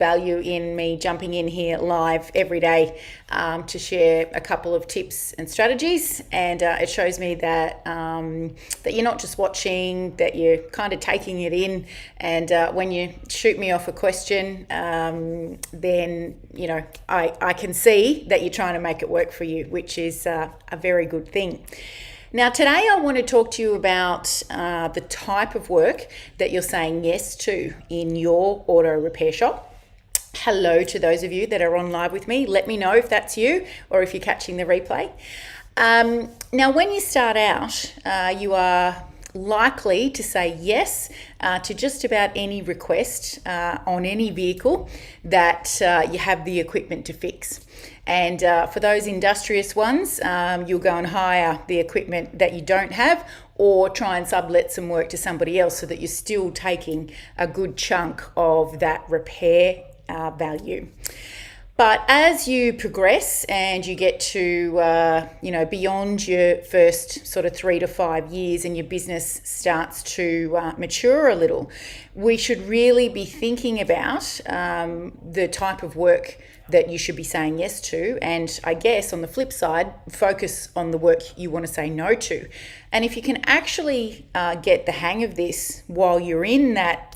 value in me jumping in here live every day to share a couple of tips and strategies, and it shows me that that you're not just watching, that you're kind of taking it in, and when you shoot me off a question, then I can see that you're trying to make it work for you, which is a very good thing. Now, today I want to talk to you about the type of work that you're saying yes to in your auto repair shop. Hello to those of you that are on live with me. Let me know if that's you or if you're catching the replay. Now, when you start out, you are likely to say yes to just about any request on any vehicle that you have the equipment to fix. And for those industrious ones, you'll go and hire the equipment that you don't have, or try and sublet some work to somebody else so that you're still taking a good chunk of that repair value. But as you progress and you get to, beyond your first sort of 3 to 5 years and your business starts to mature a little, we should really be thinking about the type of work that you should be saying yes to. And I guess on the flip side, focus on the work you want to say no to. And if you can actually get the hang of this while you're in that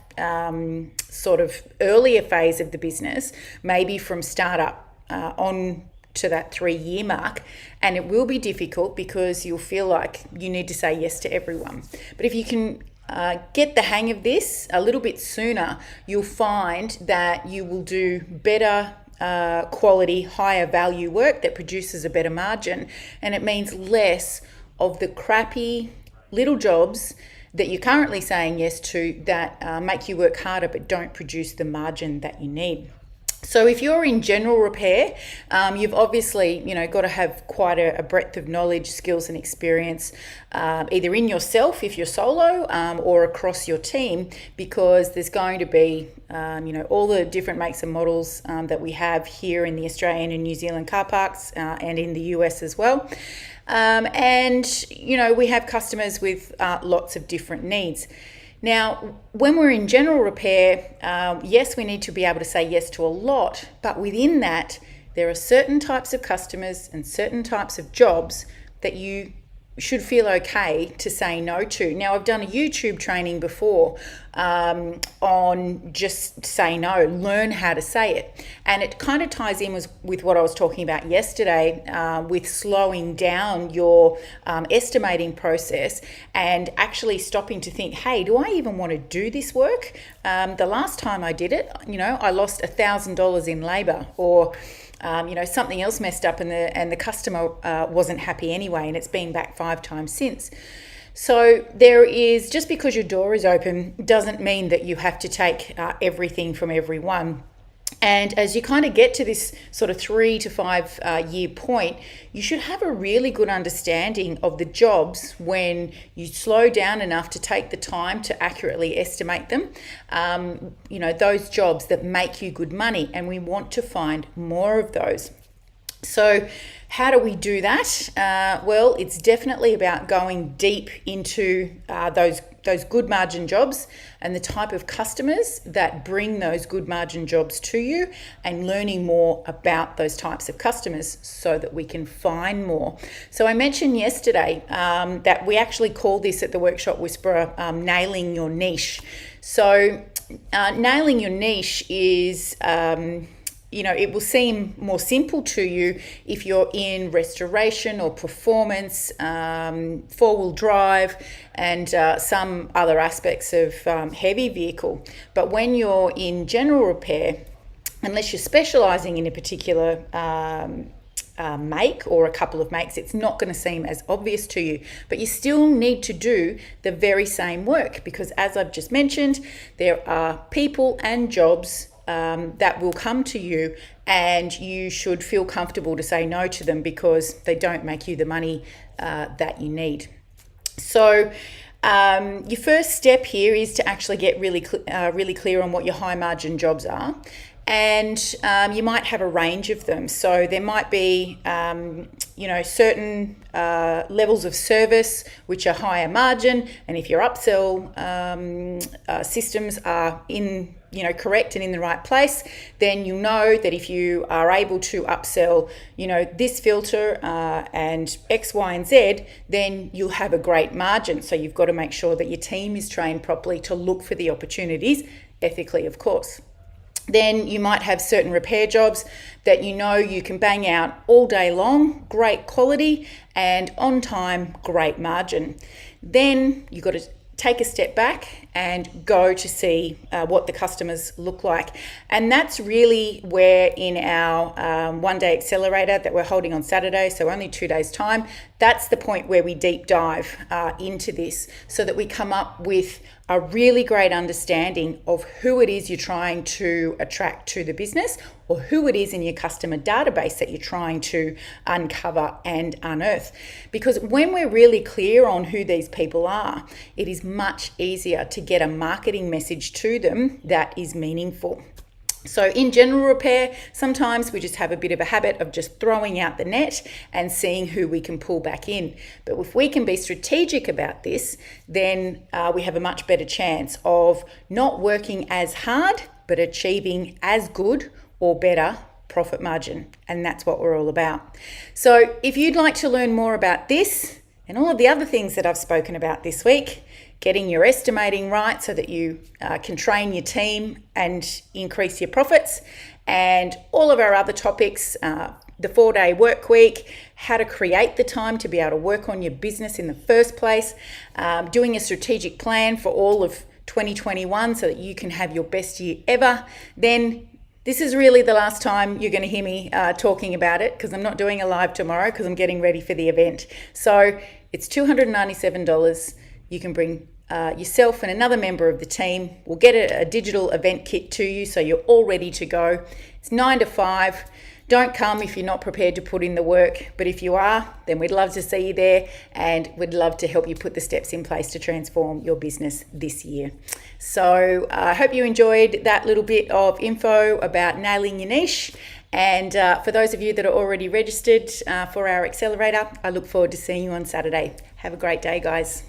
sort of earlier phase of the business, maybe from startup on to that 3-year mark, and it will be difficult because you'll feel like you need to say yes to everyone. But if you can get the hang of this a little bit sooner, you'll find that you will do better quality, higher value work that produces a better margin, and it means less of the crappy little jobs that you're currently saying yes to that make you work harder but don't produce the margin that you need. So if you're in general repair, you've obviously got to have quite a breadth of knowledge, skills and experience, either in yourself if you're solo, or across your team, because there's going to be all the different makes and models that we have here in the Australian and New Zealand car parks, and in the US as well. We have customers with lots of different needs. Now, when we're in general repair, yes, we need to be able to say yes to a lot, but within that, there are certain types of customers and certain types of jobs that you should feel okay to say no to. Now, I've done a YouTube training before on just say no, learn how to say it. And it kind of ties in with what I was talking about yesterday, with slowing down your estimating process and actually stopping to think, hey, do I even want to do this work? The last time I did it, I lost $1,000 in labor, or something else messed up and the customer wasn't happy anyway, and it's been back 5 times since. So just because your door is open doesn't mean that you have to take everything from everyone. And as you kind of get to this sort of 3 to 5 year point, you should have a really good understanding of the jobs when you slow down enough to take the time to accurately estimate them. Those jobs that make you good money, and we want to find more of those. So how do we do that? Well, it's definitely about going deep into those good margin jobs and the type of customers that bring those good margin jobs to you, and learning more about those types of customers so that we can find more. So I mentioned yesterday that we actually call this at the Workshop Whisperer nailing your niche. So nailing your niche is it will seem more simple to you if you're in restoration or performance, 4-wheel drive, and some other aspects of heavy vehicle. But when you're in general repair, unless you're specialising in a particular make or a couple of makes, it's not going to seem as obvious to you, but you still need to do the very same work, because as I've just mentioned, there are people and jobs that will come to you, and you should feel comfortable to say no to them because they don't make you the money that you need. So your first step here is to actually get really clear on what your high margin jobs are. And you might have a range of them. So there might be, certain levels of service which are higher margin. And if your upsell systems are in correct and in the right place, then you know that if you are able to upsell, this filter and X, Y, and Z, then you'll have a great margin. So you've got to make sure that your team is trained properly to look for the opportunities, ethically, of course. Then you might have certain repair jobs that you can bang out all day long, great quality and on time, great margin. Then you've got to take a step back and go to see what the customers look like. And that's really where in our one-day accelerator that we're holding on Saturday, so only 2 days' time, that's the point where we deep dive into this so that we come up with a really great understanding of who it is you're trying to attract to the business or who it is in your customer database that you're trying to uncover and unearth. Because when we're really clear on who these people are, it is much easier to get a marketing message to them that is meaningful. So in general repair, sometimes we just have a bit of a habit of just throwing out the net and seeing who we can pull back in. But if we can be strategic about this, then we have a much better chance of not working as hard, but achieving as good or better profit margin. And that's what we're all about. So if you'd like to learn more about this and all of the other things that I've spoken about this week, getting your estimating right so that you can train your team and increase your profits, and all of our other topics, the 4-day work week, how to create the time to be able to work on your business in the first place, doing a strategic plan for all of 2021 so that you can have your best year ever, then this is really the last time you're going to hear me talking about it, because I'm not doing a live tomorrow because I'm getting ready for the event. So it's $297. You can bring yourself and another member of the team. We'll get a digital event kit to you so you're all ready to go. It's 9 to 5. Don't come if you're not prepared to put in the work, but if you are, then we'd love to see you there and we'd love to help you put the steps in place to transform your business this year. So I hope you enjoyed that little bit of info about nailing your niche. And for those of you that are already registered for our accelerator, I look forward to seeing you on Saturday. Have a great day, guys.